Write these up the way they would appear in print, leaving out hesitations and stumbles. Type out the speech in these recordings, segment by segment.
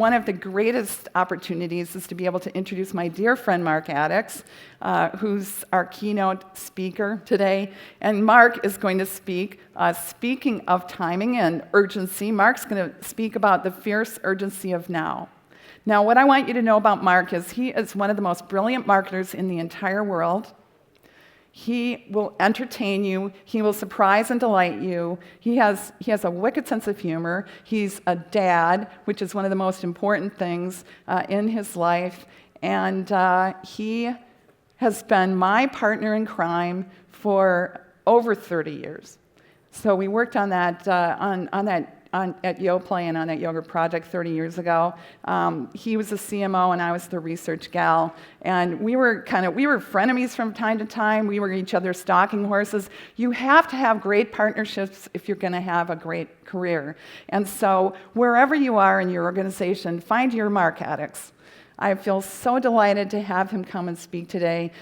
one of the greatest opportunities is to be able to introduce my dear friend Mark Addicks, who's our keynote speaker today. And Mark is going to speak. Speaking of timing and urgency, Mark's going to speak about the fierce urgency of now. Now, what I want you to know about Mark is he is one of the most brilliant marketers in the entire world. He will entertain you. He will surprise and delight you. He has a wicked sense of humor. He's a dad, which is one of the most important things in his life. And he has been my partner in crime for over 30 years. So we worked on that at YoPlay and on that yoga project 30 years ago. He was the CMO and I was the research gal. And we were frenemies from time to time. We were each other's stalking horses. You have to have great partnerships if you're going to have a great career. And so wherever you are in your organization, find your Mark Addicks. I feel so delighted to have him come and speak today.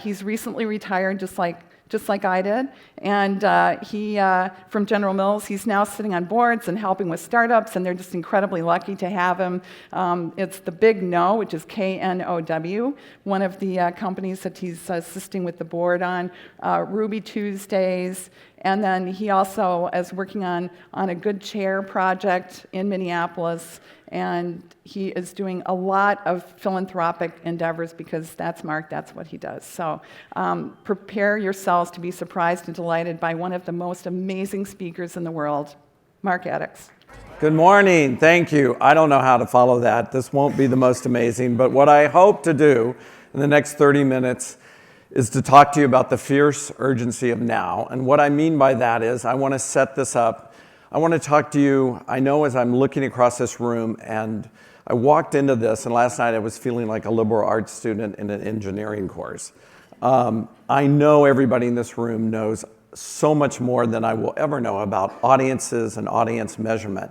He's recently retired, just like I did, and from General Mills, he's now sitting on boards and helping with startups, and they're just incredibly lucky to have him. It's the Big No, which is KNOW, one of the companies that he's assisting with the board on, Ruby Tuesdays, and then he also is working on a Good Chair project in Minneapolis, and he is doing a lot of philanthropic endeavors because that's Mark, that's what he does. So prepare yourselves to be surprised and delighted by one of the most amazing speakers in the world, Mark Addicks. Good morning, thank you. I don't know how to follow that. This won't be the most amazing, but what I hope to do in the next 30 minutes is to talk to you about the fierce urgency of now. And what I mean by that is I want to set this up. I want to talk to you, I know as I'm looking across this room, and I walked into this, and last night I was feeling like a liberal arts student in an engineering course. I know everybody in this room knows so much more than I will ever know about audiences and audience measurement.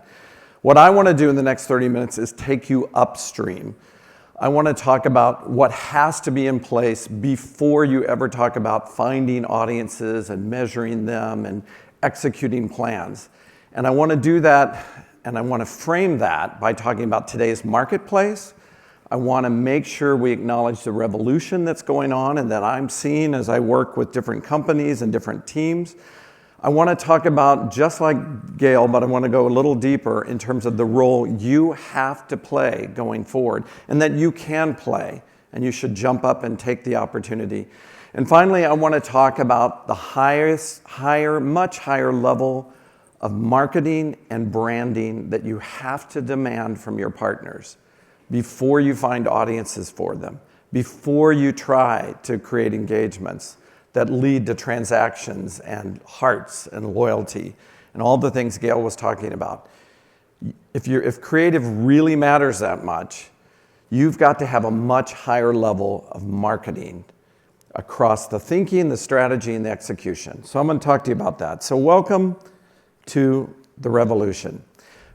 What I want to do in the next 30 minutes is take you upstream. I want to talk about what has to be in place before you ever talk about finding audiences and measuring them and executing plans. And I want to do that, and I want to frame that by talking about today's marketplace. I want to make sure we acknowledge the revolution that's going on and that I'm seeing as I work with different companies and different teams. I want to talk about, just like Gail, but I want to go a little deeper in terms of the role you have to play going forward, and that you can play, and you should jump up and take the opportunity. And finally, I want to talk about the much higher level of marketing and branding that you have to demand from your partners before you find audiences for them, before you try to create engagements that lead to transactions and hearts and loyalty and all the things Gail was talking about. If creative really matters that much, you've got to have a much higher level of marketing across the thinking, the strategy, and the execution. So I'm going to talk to you about that. So welcome to the revolution.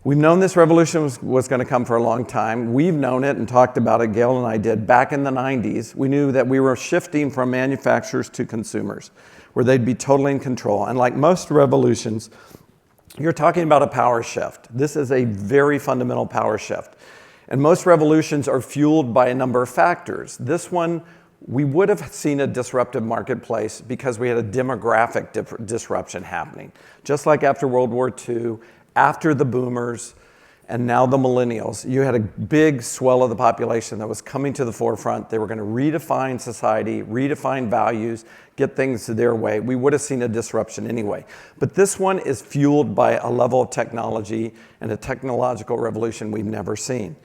We've known this revolution was going to come for a long time. We've known it and talked about it, Gail and I did, back in the 90s. We knew that we were shifting from manufacturers to consumers, where they'd be totally in control. And like most revolutions, you're talking about a power shift. This is a very fundamental power shift. And most revolutions are fueled by a number of factors. This one, we would have seen a disruptive marketplace because we had a demographic disruption happening. Just like after World War II, after the boomers, and now the millennials, you had a big swell of the population that was coming to the forefront. They were going to redefine society, redefine values, get things their way. We would have seen a disruption anyway. But this one is fueled by a level of technology and a technological revolution we've never seen.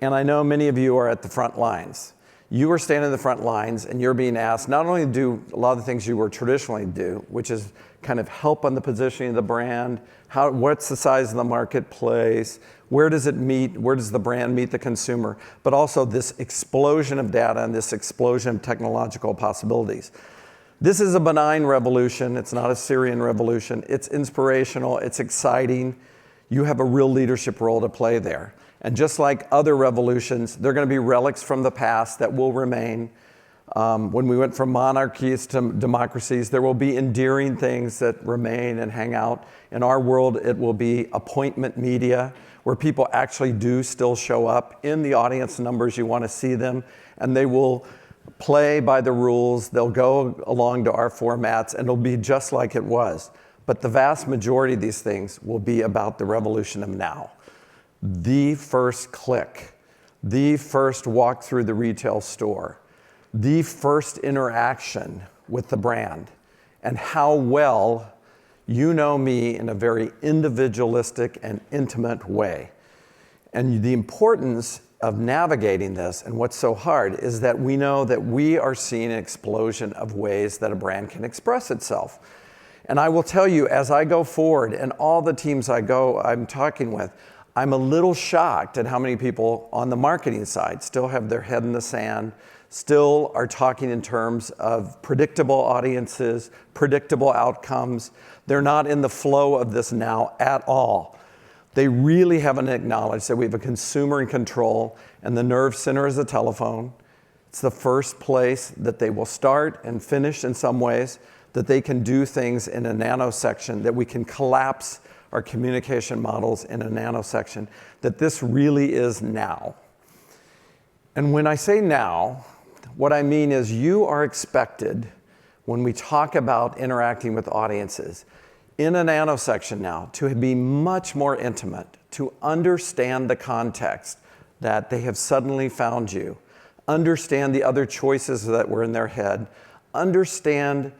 And I know many of you are at the front lines. You are standing in the front lines and you're being asked not only to do a lot of the things you were traditionally do, which is kind of help on the positioning of the brand, what's the size of the marketplace, where does it meet, where does the brand meet the consumer, but also this explosion of data and this explosion of technological possibilities. This is a benign revolution. It's not a Syrian revolution. It's inspirational. It's exciting. You have a real leadership role to play there. And just like other revolutions, they're going to be relics from the past that will remain. When we went from monarchies to democracies, there will be endearing things that remain and hang out. In our world, it will be appointment media, where people actually do still show up in the audience numbers you want to see them, and they will play by the rules. They'll go along to our formats, and it'll be just like it was. But the vast majority of these things will be about the revolution of now. The first click, the first walk through the retail store, the first interaction with the brand, and how well you know me in a very individualistic and intimate way. And the importance of navigating this, and what's so hard, is that we know that we are seeing an explosion of ways that a brand can express itself. And I will tell you, as I go forward, and all the teams I'm talking with, I'm a little shocked at how many people on the marketing side still have their head in the sand, still are talking in terms of predictable audiences, predictable outcomes. They're not in the flow of this now at all. They really haven't acknowledged that we have a consumer in control, and the nerve center is a telephone. It's the first place that they will start and finish in some ways, that they can do things in a nanosection, that we can collapse our communication models in a nanosection, that this really is now. And when I say now, what I mean is you are expected, when we talk about interacting with audiences, in a nanosection now, to be much more intimate, to understand the context that they have suddenly found you, understand the other choices that were in their head, understand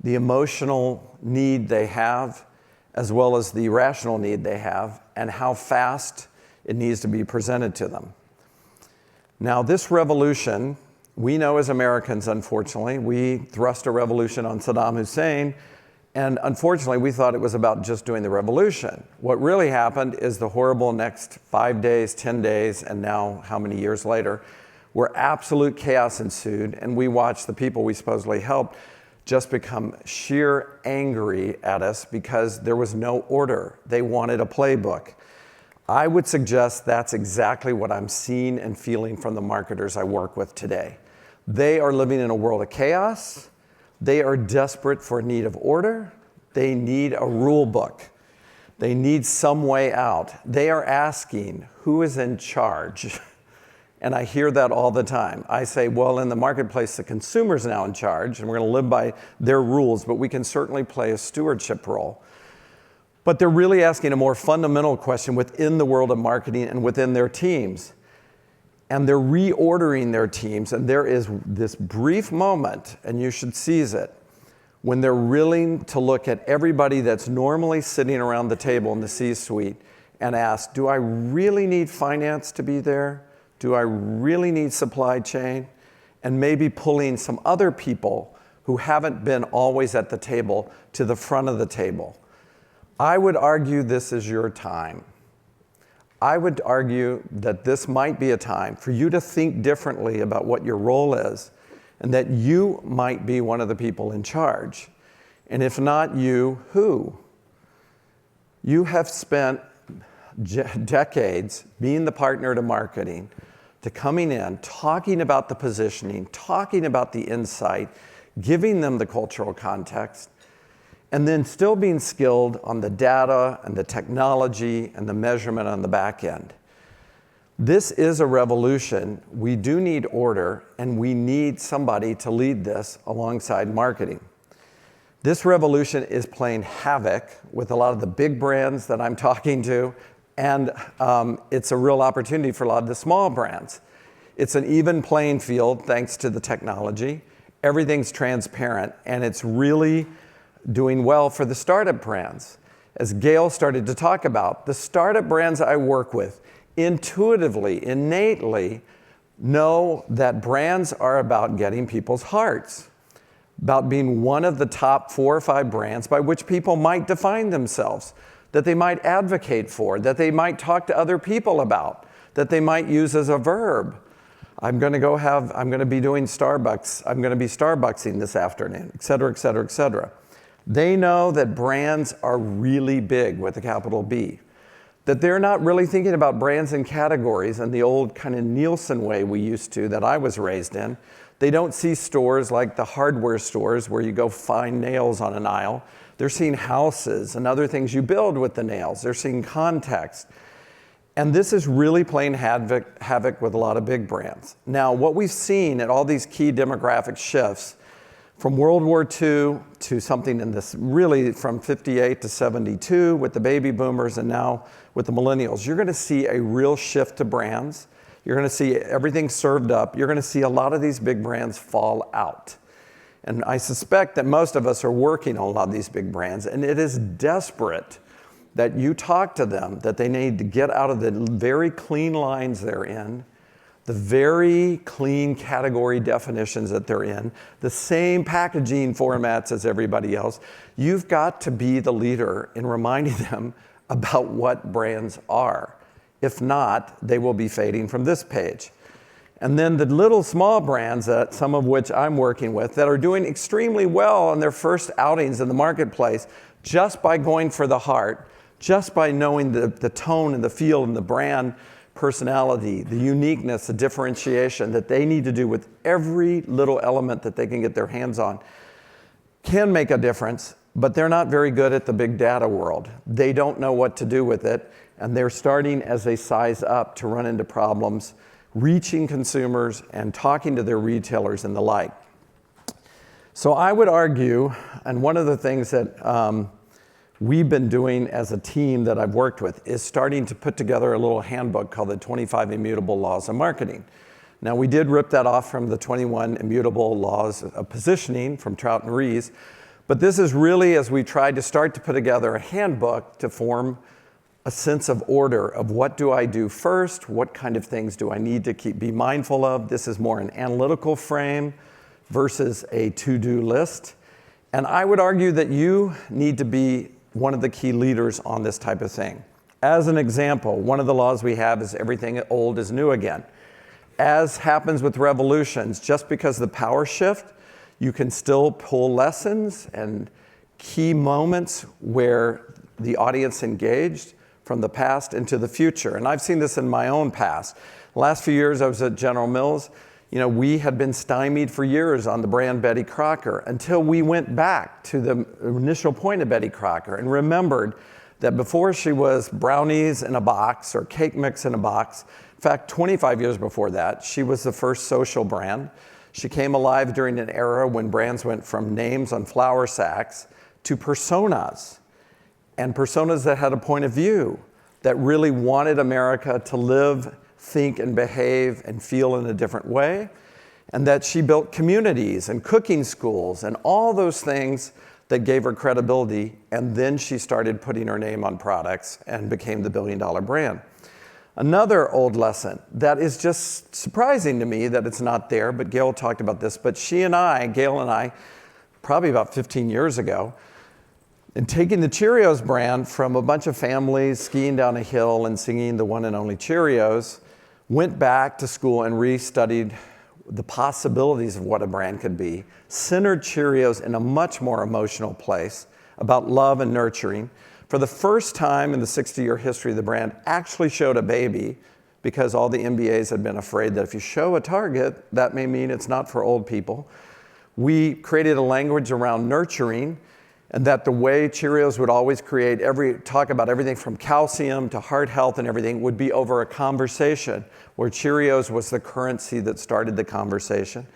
the emotional need they have, as well as the rational need they have, and how fast it needs to be presented to them. Now, this revolution, we know as Americans, unfortunately, we thrust a revolution on Saddam Hussein, and unfortunately, we thought it was about just doing the revolution. What really happened is the horrible next 5 days, 10 days, and now how many years later, where absolute chaos ensued, and we watched the people we supposedly helped just become sheer angry at us because there was no order. They wanted a playbook. I would suggest that's exactly what I'm seeing and feeling from the marketers I work with today. They are living in a world of chaos. They are desperate for need of order. They need a rule book. They need some way out. They are asking, who is in charge? And I hear that all the time. I say, well, in the marketplace, the consumer's now in charge, and we're going to live by their rules, but we can certainly play a stewardship role. But they're really asking a more fundamental question within the world of marketing and within their teams. And they're reordering their teams, and there is this brief moment, and you should seize it, when they're willing to look at everybody that's normally sitting around the table in the C-suite and ask, do I really need finance to be there? Do I really need supply chain? And maybe pulling some other people who haven't been always at the table to the front of the table. I would argue this is your time. I would argue that this might be a time for you to think differently about what your role is, and that you might be one of the people in charge. And if not you, who? You have spent decades being the partner to marketing, to coming in, talking about the positioning, talking about the insight, giving them the cultural context, and then still being skilled on the data and the technology and the measurement on the back end. This is a revolution. We do need order, and we need somebody to lead this alongside marketing. This revolution is playing havoc with a lot of the big brands that I'm talking to, and it's a real opportunity for a lot of the small brands. It's an even playing field thanks to the technology. Everything's transparent, and it's really doing well for the startup brands. As Gail started to talk about, the startup brands I work with intuitively, innately know that brands are about getting people's hearts, about being one of the top 4 or 5 brands by which people might define themselves, that they might advocate for, that they might talk to other people about, that they might use as a verb. I'm going to be doing Starbucks. I'm going to be Starbucksing this afternoon, et cetera, et cetera, et cetera. They know that brands are really big with a capital B, that they're not really thinking about brands and categories in the old kind of Nielsen way we used to, that I was raised in. They don't see stores like the hardware stores where you go find nails on an aisle. They're seeing houses and other things you build with the nails. They're seeing context. And this is really playing havoc with a lot of big brands. Now, what we've seen at all these key demographic shifts, from World War II to something in this, really from 58 to 72 with the baby boomers and now with the millennials, you're gonna see a real shift to brands. You're gonna see everything served up. You're gonna see a lot of these big brands fall out. And I suspect that most of us are working on a lot of these big brands, and it is desperate that you talk to them, that they need to get out of the very clean lines they're in, the very clean category definitions that they're in, the same packaging formats as everybody else. You've got to be the leader in reminding them about what brands are. If not, they will be fading from this page. And then the little small brands, that some of which I'm working with, that are doing extremely well on their first outings in the marketplace, just by going for the heart, just by knowing the tone and the feel and the brand personality, the uniqueness, the differentiation that they need to do with every little element that they can get their hands on, can make a difference, but they're not very good at the big data world. They don't know what to do with it, and they're starting as they size up to run into problems, reaching consumers and talking to their retailers and the like. So I would argue, and one of the things that we've been doing as a team that I've worked with is starting to put together a little handbook called the 25 Immutable Laws of Marketing. Now, we did rip that off from the 21 Immutable Laws of Positioning from Trout and Rees, but this is really as we tried to start to put together a handbook to form a sense of order of what do I do first, what kind of things do I need to be mindful of. This is more an analytical frame versus a to-do list. And I would argue that you need to be one of the key leaders on this type of thing. As an example, one of the laws we have is everything old is new again. As happens with revolutions, just because the power shift, you can still pull lessons and key moments where the audience engaged from the past into the future. And I've seen this in my own past. The last few years I was at General Mills. You know, we had been stymied for years on the brand Betty Crocker until we went back to the initial point of Betty Crocker and remembered that before she was brownies in a box or cake mix in a box, in fact, 25 years before that, she was the first social brand. She came alive during an era when brands went from names on flour sacks to personas, and personas that had a point of view, that really wanted America to live, think and behave and feel in a different way, and that she built communities and cooking schools and all those things that gave her credibility, and then she started putting her name on products and became the billion-dollar brand. Another old lesson that is just surprising to me that it's not there, but Gail talked about this, but Gail and I, probably about 15 years ago, and taking the Cheerios brand from a bunch of families skiing down a hill and singing the one and only Cheerios, went back to school and re-studied the possibilities of what a brand could be, centered Cheerios in a much more emotional place about love and nurturing. For the first time in the 60-year history of the brand, actually showed a baby, because all the MBAs had been afraid that if you show a target, that may mean it's not for old people. We created a language around nurturing, and that the way Cheerios would always talk about everything from calcium to heart health and everything would be over a conversation, where Cheerios was the currency that started the conversation.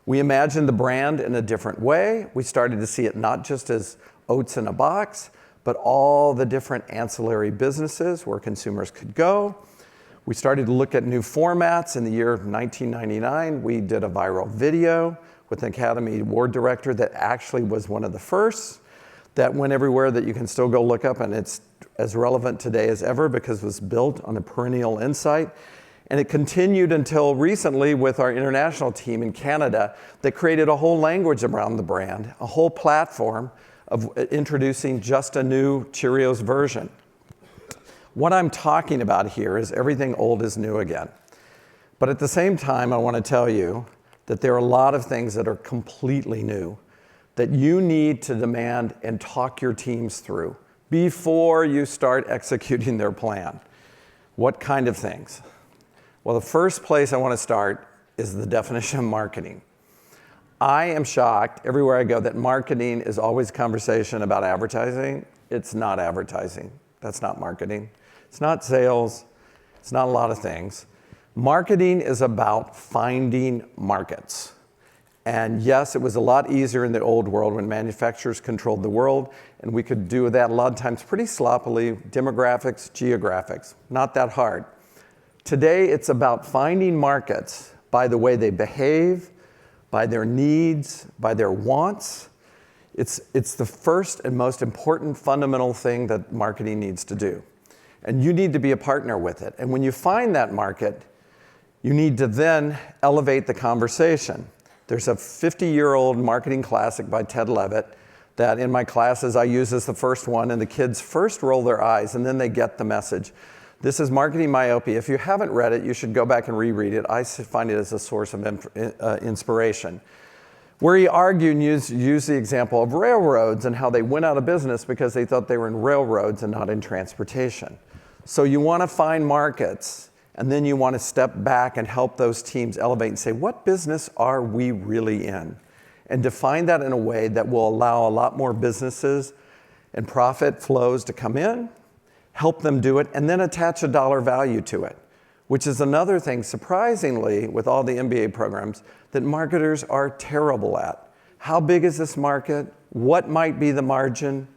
We imagined the brand in a different way. We started to see it not just as oats in a box, but all the different ancillary businesses where consumers could go. We started to look at new formats. In the year of 1999, we did a viral video with an Academy Award director that actually was one of the first that went everywhere, that you can still go look up, and it's as relevant today as ever because it was built on a perennial insight. And it continued until recently with our international team in Canada that created a whole language around the brand, a whole platform of introducing just a new Cheerios version. What I'm talking about here is everything old is new again. But at the same time, I want to tell you that there are a lot of things that are completely new that you need to demand and talk your teams through before you start executing their plan. What kind of things? Well, the first place I want to start is the definition of marketing. I am shocked everywhere I go that marketing is always a conversation about advertising. It's not advertising. That's not marketing. It's not sales. It's not a lot of things. Marketing is about finding markets. And yes, it was a lot easier in the old world when manufacturers controlled the world, and we could do that a lot of times pretty sloppily, demographics, geographics, not that hard. Today, it's about finding markets by the way they behave, by their needs, by their wants. It's the first and most important fundamental thing that marketing needs to do. And you need to be a partner with it. And when you find that market, you need to then elevate the conversation. There's a 50-year-old marketing classic by Ted Levitt that in my classes I use as the first one, and the kids first roll their eyes and then they get the message. This is Marketing Myopia. If you haven't read it, you should go back and reread it. I find it as a source of inspiration. Where he argued and used the example of railroads and how they went out of business because they thought they were in railroads and not in transportation. So you want to find markets, and then you want to step back and help those teams elevate and say, what business are we really in? And define that in a way that will allow a lot more businesses and profit flows to come in, help them do it, and then attach a dollar value to it, which is another thing, surprisingly, with all the MBA programs, that marketers are terrible at. How big is this market? What might be the margin?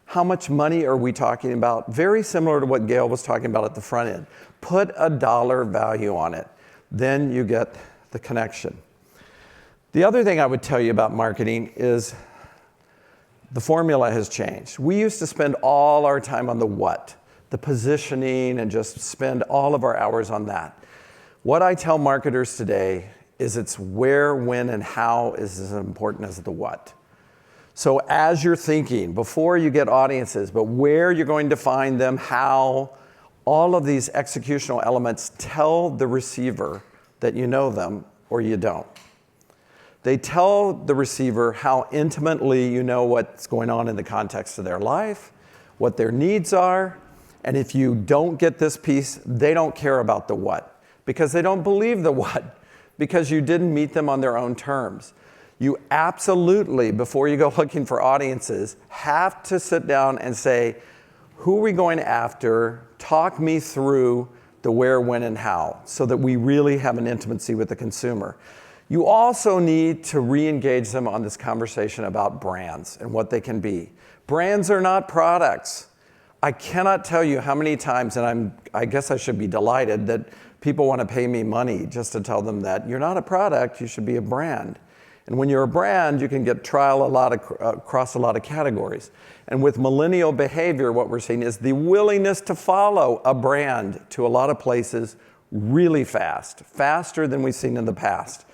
How much money are we talking about? Very similar to what Gail was talking about at the front end. Put a dollar value on it. Then you get the connection. The other thing I would tell you about marketing is the formula has changed. We used to spend all our time on the what, the positioning, and just spend all of our hours on that. What I tell marketers today is it's where, when, and how is as important as the what. So as you're thinking, before you get audiences, but where you're going to find them, how, all of these executional elements tell the receiver that you know them or you don't. They tell the receiver how intimately you know what's going on in the context of their life, what their needs are, and if you don't get this piece, they don't care about the what, because they don't believe the what, because you didn't meet them on their own terms. You absolutely, before you go looking for audiences, have to sit down and say, who are we going after? Talk me through the where, when, and how, so that we really have an intimacy with the consumer. You also need to re-engage them on this conversation about brands and what they can be. Brands are not products. I cannot tell you how many times, and I guess I should be delighted that people want to pay me money just to tell them that you're not a product, you should be a brand. And when you're a brand, you can get trial across a lot of categories. And with millennial behavior, what we're seeing is the willingness to follow a brand to a lot of places really fast, faster than we've seen in the past.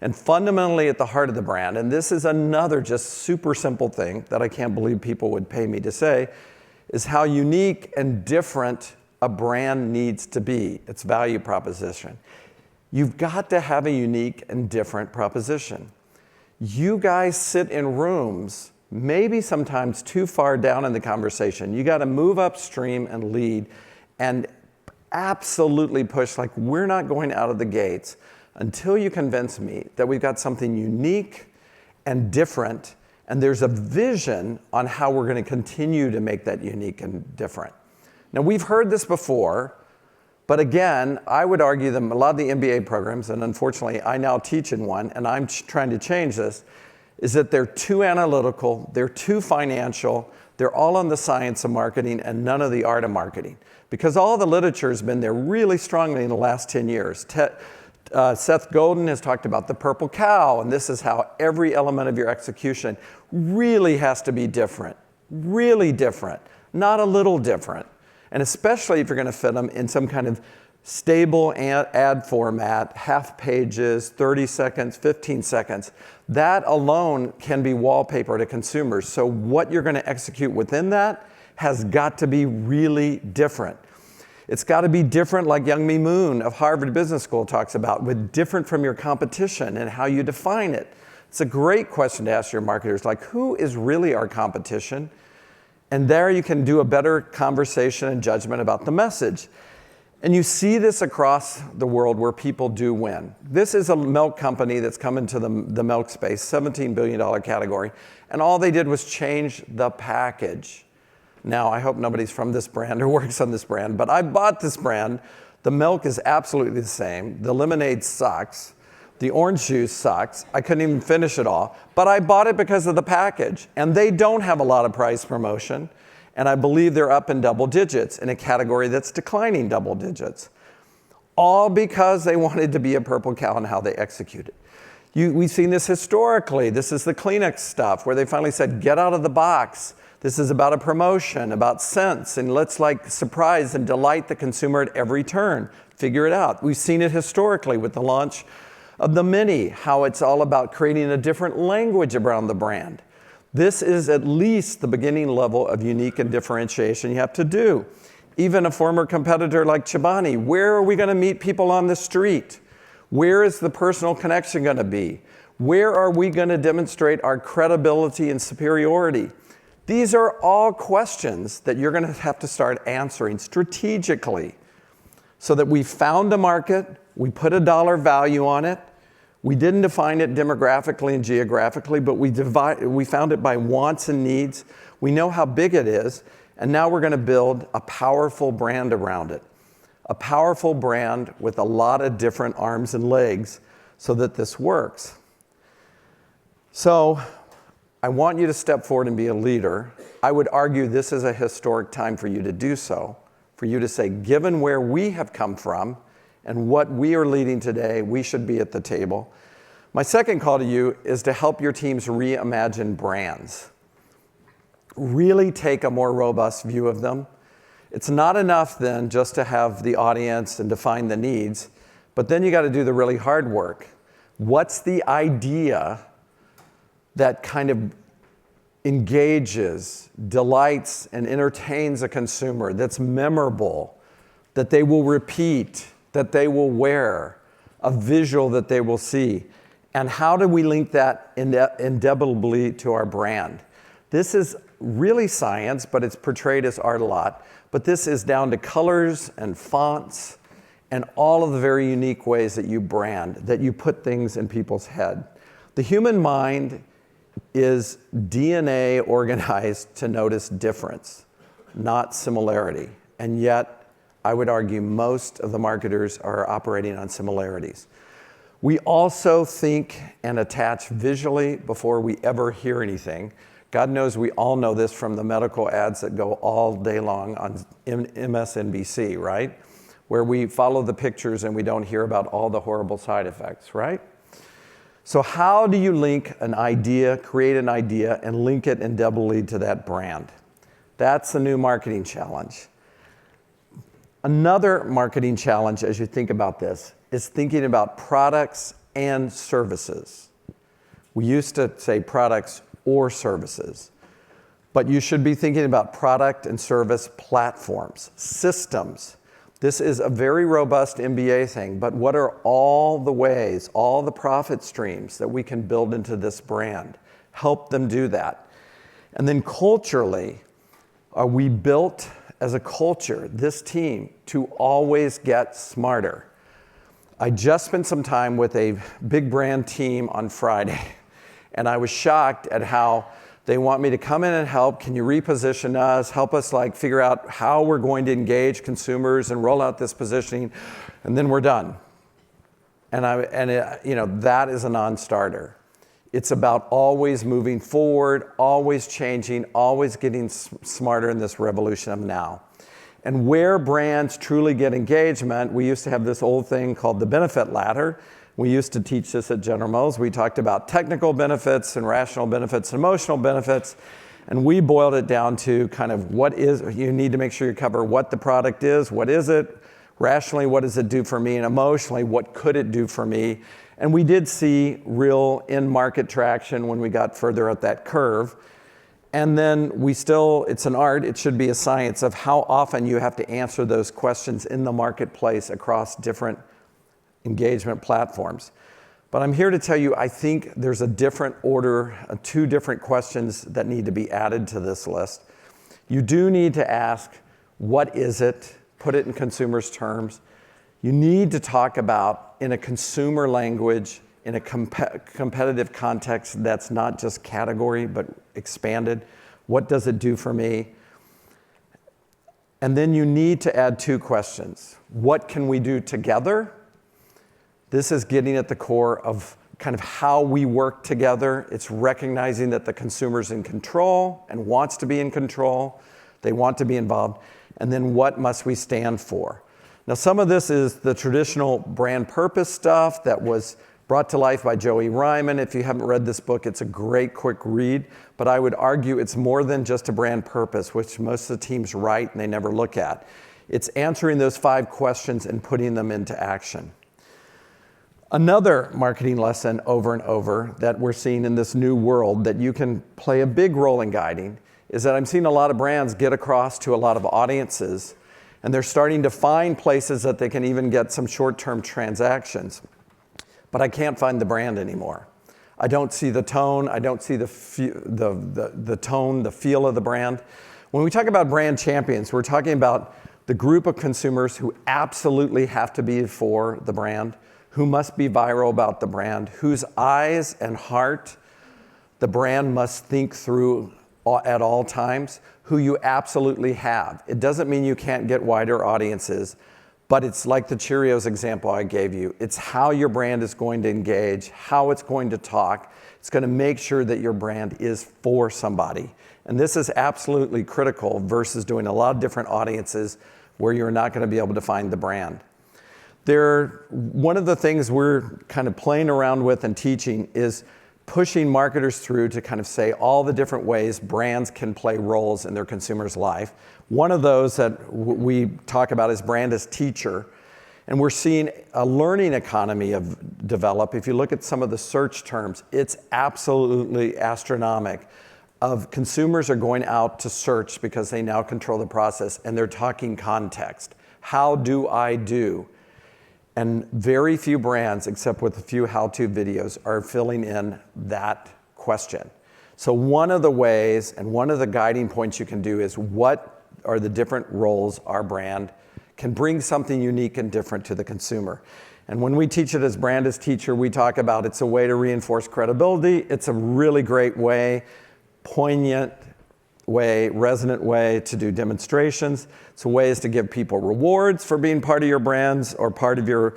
And fundamentally at the heart of the brand, and this is another just super simple thing that I can't believe people would pay me to say, is how unique and different a brand needs to be, its value proposition. You've got to have a unique and different proposition. You guys sit in rooms, maybe sometimes too far down in the conversation. You got to move upstream and lead and absolutely push, like we're not going out of the gates until you convince me that we've got something unique and different, and there's a vision on how we're going to continue to make that unique and different. Now, we've heard this before, but again, I would argue that a lot of the MBA programs, and unfortunately I now teach in one, and I'm trying to change this, is that they're too analytical, they're too financial, they're all on the science of marketing and none of the art of marketing. Because all the literature has been there really strongly in the last 10 years. Seth Godin has talked about the purple cow, and this is how every element of your execution really has to be different, really different, not a little different. And especially if you're going to fit them in some kind of stable ad format, half pages, 30 seconds, 15 seconds. That alone can be wallpaper to consumers. So what you're going to execute within that has got to be really different. It's got to be different, like Young Mi Moon of Harvard Business School talks about, with different from your competition and how you define it. It's a great question to ask your marketers, like who is really our competition? And there you can do a better conversation and judgment about the message. And you see this across the world where people do win. This is a milk company that's come into the milk space, $17 billion category, and all they did was change the package. Now, I hope nobody's from this brand or works on this brand, but I bought this brand. The milk is absolutely the same. The lemonade sucks. The orange juice sucks. I couldn't even finish it all. But I bought it because of the package. And they don't have a lot of price promotion. And I believe they're up in double digits in a category that's declining double digits. All because they wanted to be a purple cow in how they executed. We've seen this historically. This is the Kleenex stuff where they finally said, get out of the box. This is about a promotion, about scents, and let's surprise and delight the consumer at every turn. Figure it out. We've seen it historically with the launch of the Mini, how it's all about creating a different language around the brand. This is at least the beginning level of unique and differentiation you have to do. Even a former competitor like Chobani, where are we going to meet people on the street? Where is the personal connection going to be? Where are we going to demonstrate our credibility and superiority? These are all questions that you're going to have to start answering strategically so that we found a market, we put a dollar value on it. We didn't define it demographically and geographically, but we found it by wants and needs. We know how big it is, and now we're going to build a powerful brand around it. A powerful brand with a lot of different arms and legs so that this works. So I want you to step forward and be a leader. I would argue this is a historic time for you to do so, for you to say, given where we have come from and what we are leading today, we should be at the table. My second call to you is to help your teams reimagine brands. Really take a more robust view of them. It's not enough then just to have the audience and define the needs, but then you got to do the really hard work. What's the idea that kind of engages, delights, and entertains a consumer, that's memorable, that they will repeat, that they will wear, a visual that they will see? And how do we link that indelibly to our brand? This is really science, but it's portrayed as art a lot. But this is down to colors and fonts and all of the very unique ways that you brand, that you put things in people's head. The human mind is DNA organized to notice difference, not similarity. And yet, I would argue most of the marketers are operating on similarities. We also think and attach visually before we ever hear anything. God knows we all know this from the medical ads that go all day long on MSNBC, right? Where we follow the pictures and we don't hear about all the horrible side effects, right? So how do you link an idea, create an idea, and link it indelibly to that brand? That's the new marketing challenge. Another marketing challenge as you think about this is thinking about products and services. We used to say products or services, but you should be thinking about product and service platforms, systems. This is a very robust MBA thing, but what are all the ways, all the profit streams that we can build into this brand? Help them do that. And then culturally, are we built as a culture, this team, to always get smarter? I just spent some time with a big brand team on Friday, and I was shocked at how they want me to come in and help. Can you reposition us? Help us figure out how we're going to engage consumers and roll out this positioning, and then we're done. And that is a non-starter. It's about always moving forward, always changing, always getting smarter in this revolution of now. And where brands truly get engagement, we used to have this old thing called the benefit ladder. We used to teach this at General Mills. We talked about technical benefits and rational benefits and emotional benefits. And we boiled it down to kind of you need to make sure you cover what the product is, what is it, rationally, what does it do for me, and emotionally, what could it do for me? And we did see real in-market traction when we got further up that curve. And then it's an art, it should be a science of how often you have to answer those questions in the marketplace across different engagement platforms. But I'm here to tell you, I think there's a different order, two different questions that need to be added to this list. You do need to ask, what is it? Put it in consumers' terms. You need to talk about, in a consumer language, in a competitive context that's not just category, but expanded, what does it do for me? And then you need to add 2 questions. What can we do together? This is getting at the core of kind of how we work together. It's recognizing that the consumer's in control and wants to be in control. They want to be involved. And then what must we stand for? Now, some of this is the traditional brand purpose stuff that was brought to life by Joey Ryman. If you haven't read this book, it's a great quick read. But I would argue it's more than just a brand purpose, which most of the teams write and they never look at. It's answering those 5 questions and putting them into action. Another marketing lesson over and over that we're seeing in this new world that you can play a big role in guiding is that I'm seeing a lot of brands get across to a lot of audiences, and they're starting to find places that they can even get some short-term transactions. But I can't find the brand anymore. I don't see the tone. I don't see the tone, the feel of the brand. When we talk about brand champions, we're talking about the group of consumers who absolutely have to be for the brand, who must be viral about the brand, whose eyes and heart the brand must think through at all times, who you absolutely have. It doesn't mean you can't get wider audiences, but it's like the Cheerios example I gave you. It's how your brand is going to engage, how it's going to talk. It's going to make sure that your brand is for somebody. And this is absolutely critical versus doing a lot of different audiences where you're not going to be able to find the brand. One of the things we're kind of playing around with and teaching is pushing marketers through to kind of say all the different ways brands can play roles in their consumer's life. One of those that we talk about is brand as teacher. And we're seeing a learning economy develop. If you look at some of the search terms, it's absolutely astronomical. Consumers are going out to search because they now control the process, and they're talking context. How do I do? And very few brands, except with a few how-to videos, are filling in that question. So one of the ways and one of the guiding points you can do is what are the different roles our brand can bring something unique and different to the consumer. And when we teach it as brand as teacher, we talk about it's a way to reinforce credibility. It's a really great way, poignant way, resonant way to do demonstrations. It's ways to give people rewards for being part of your brands or part of your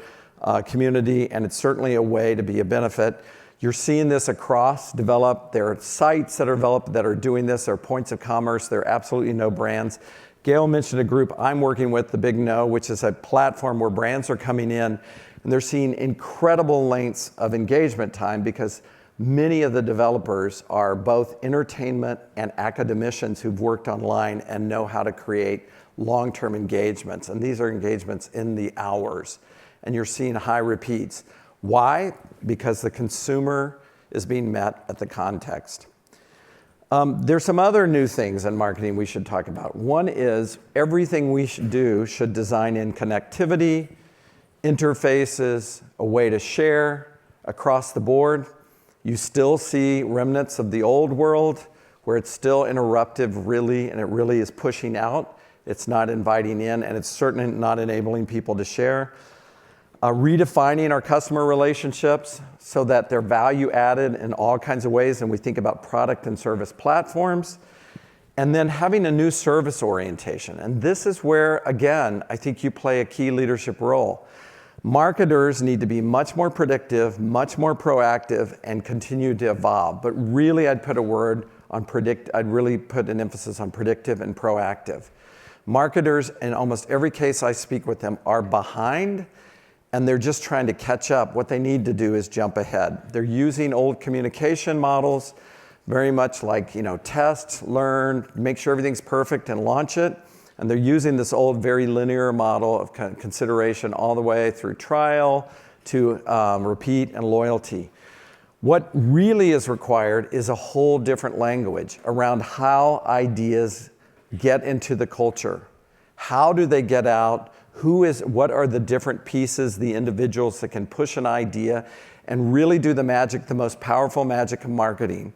community, and it's certainly a way to be a benefit. You're seeing this across develop. There are sites that are developed that are doing this. There are points of commerce. There are absolutely no brands. Gail mentioned a group I'm working with, The Big No, which is a platform where brands are coming in, and they're seeing incredible lengths of engagement time because many of the developers are both entertainment and academicians who've worked online and know how to create long-term engagements. And these are engagements in the hours. And you're seeing high repeats. Why? Because the consumer is being met at the context. There's some other new things in marketing we should talk about. One is everything we should do should design in connectivity, interfaces, a way to share across the board. You still see remnants of the old world where it's still interruptive, really, and it really is pushing out. It's not inviting in, and it's certainly not enabling people to share. Redefining our customer relationships so that they're value added in all kinds of ways, and we think about product and service platforms. And then having a new service orientation. And this is where, again, I think you play a key leadership role. Marketers need to be much more predictive, much more proactive, and continue to evolve. But really, I'd put an emphasis on predictive and proactive. Marketers, in almost every case I speak with them, are behind, and they're just trying to catch up. What they need to do is jump ahead. They're using old communication models, very much like, test, learn, make sure everything's perfect, and launch it. And they're using this old, very linear model of consideration all the way through trial to repeat and loyalty. What really is required is a whole different language around how ideas get into the culture. How do they get out? What are the different pieces, the individuals that can push an idea and really do the magic, the most powerful magic of marketing,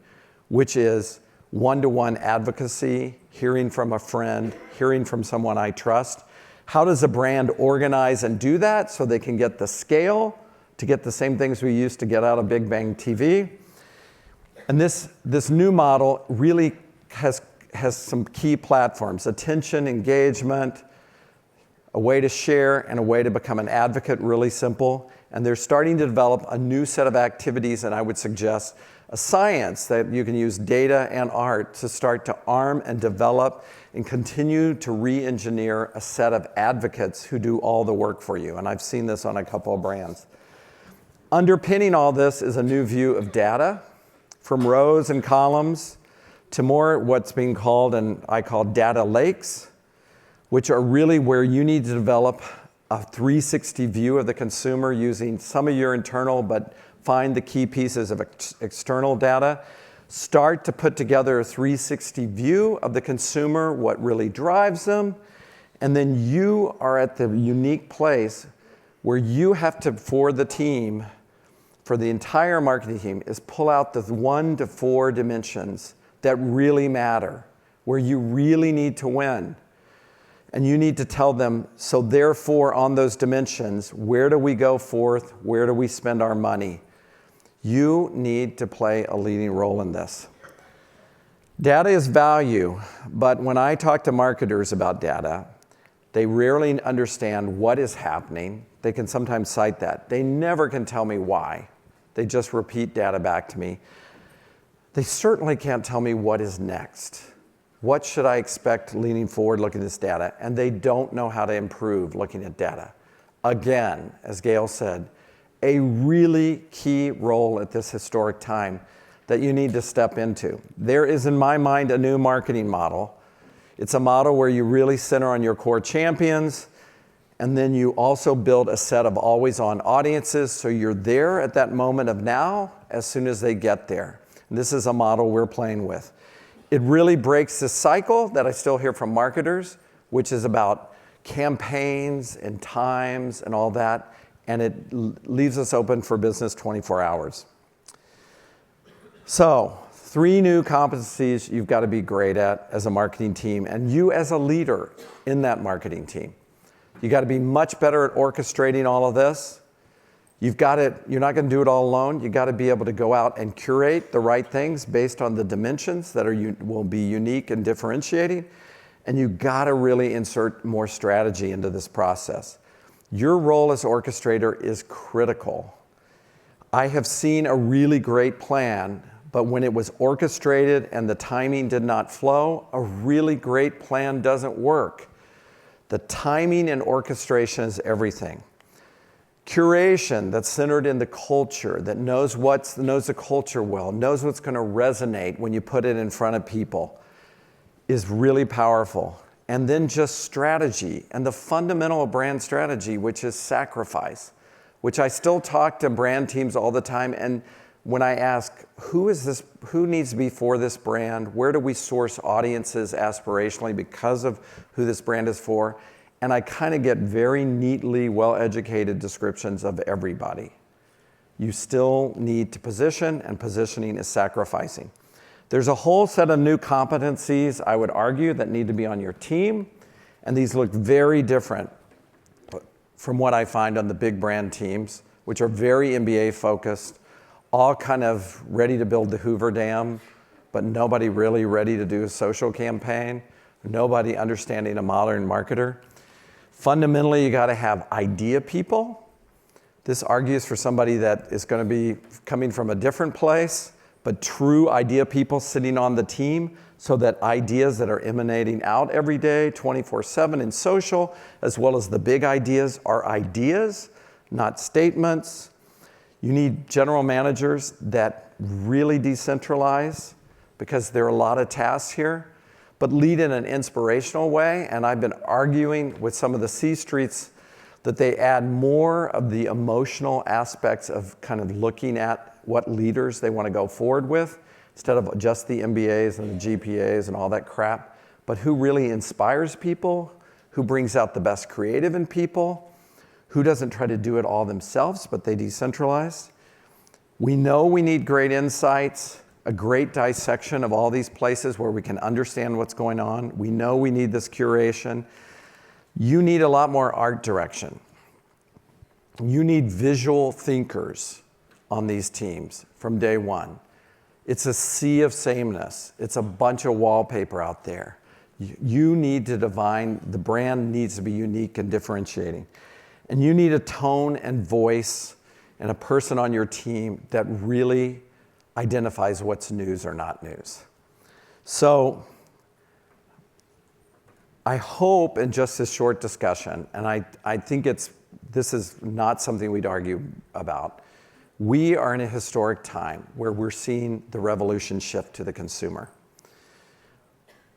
which is one-to-one advocacy, hearing from a friend, hearing from someone I trust. How does a brand organize and do that so they can get the scale to get the same things we used to get out of Big Bang TV? And this new model really has has some key platforms: attention, engagement, a way to share, and a way to become an advocate, really simple. And they're starting to develop a new set of activities, and I would suggest a science that you can use data and art to start to arm and develop and continue to re-engineer a set of advocates who do all the work for you. And I've seen this on a couple of brands. Underpinning all this is a new view of data, from rows and columns to more what's being called, and I call data lakes, which are really where you need to develop a 360 view of the consumer using some of your internal, but find the key pieces of external data. Start to put together a 360 view of the consumer, what really drives them, and then you are at the unique place where you have to, for the team, for the entire marketing team, is pull out the 1 to 4 dimensions that really matter, where you really need to win. And you need to tell them, so therefore on those dimensions, where do we go forth? Where do we spend our money? You need to play a leading role in this. Data is value, but when I talk to marketers about data, they rarely understand what is happening. They can sometimes cite that. They never can tell me why. They just repeat data back to me. They certainly can't tell me what is next. What should I expect leaning forward looking at this data? And they don't know how to improve looking at data. Again, as Gail said, a really key role at this historic time that you need to step into. There is, in my mind, a new marketing model. It's a model where you really center on your core champions, and then you also build a set of always-on audiences, so you're there at that moment of now as soon as they get there. And this is a model we're playing with. It really breaks the cycle that I still hear from marketers, which is about campaigns and times and all that, and it leaves us open for business 24 hours. So, 3 new competencies you've got to be great at as a marketing team, and you as a leader in that marketing team. You got to be much better at orchestrating all of this. You're not going to do it all alone. You got to be able to go out and curate the right things based on the dimensions that will be unique and differentiating. And you got to really insert more strategy into this process. Your role as orchestrator is critical. I have seen a really great plan, but when it was orchestrated and the timing did not flow, a really great plan doesn't work. The timing and orchestration is everything. Curation that's centered in the culture, that knows the culture well, knows what's going to resonate when you put it in front of people, is really powerful. And then just strategy, and the fundamental of brand strategy, which is sacrifice, which I still talk to brand teams all the time. And when I ask, who needs to be for this brand? Where do we source audiences aspirationally because of who this brand is for? And I kind of get very neatly well-educated descriptions of everybody. You still need to position, and positioning is sacrificing. There's a whole set of new competencies, I would argue, that need to be on your team, and these look very different from what I find on the big brand teams, which are very MBA focused, all kind of ready to build the Hoover Dam, but nobody really ready to do a social campaign, nobody understanding a modern marketer. Fundamentally, you got to have idea people. This argues for somebody that is going to be coming from a different place, but true idea people sitting on the team, so that ideas that are emanating out every day, 24/7 in social, as well as the big ideas, are ideas, not statements. You need general managers that really decentralize, because there are a lot of tasks here, but lead in an inspirational way. And I've been arguing with some of the C-streets that they add more of the emotional aspects of kind of looking at what leaders they want to go forward with, instead of just the MBAs and the GPAs and all that crap, but who really inspires people, who brings out the best creative in people, who doesn't try to do it all themselves, but they decentralize. We know we need great insights, a great dissection of all these places where we can understand what's going on. We know we need this curation. You need a lot more art direction. You need visual thinkers on these teams from day one. It's a sea of sameness. It's a bunch of wallpaper out there. You need to define, the brand needs to be unique and differentiating. And you need a tone and voice and a person on your team that really identifies what's news or not news. So I hope in just this short discussion, and I think this is not something we'd argue about, we are in a historic time where we're seeing the revolution shift to the consumer.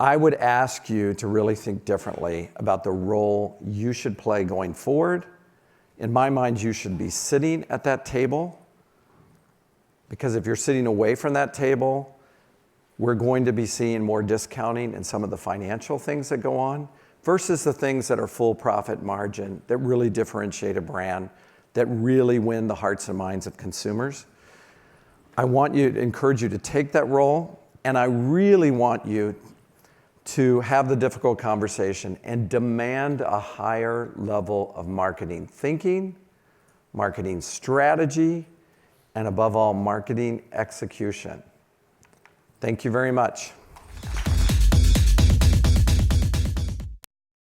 I would ask you to really think differently about the role you should play going forward. In my mind, you should be sitting at that table, because if you're sitting away from that table, we're going to be seeing more discounting in some of the financial things that go on versus the things that are full profit margin, that really differentiate a brand, that really win the hearts and minds of consumers. I want you to encourage you to take that role, and I really want you to have the difficult conversation and demand a higher level of marketing thinking, marketing strategy, and above all, marketing execution. Thank you very much.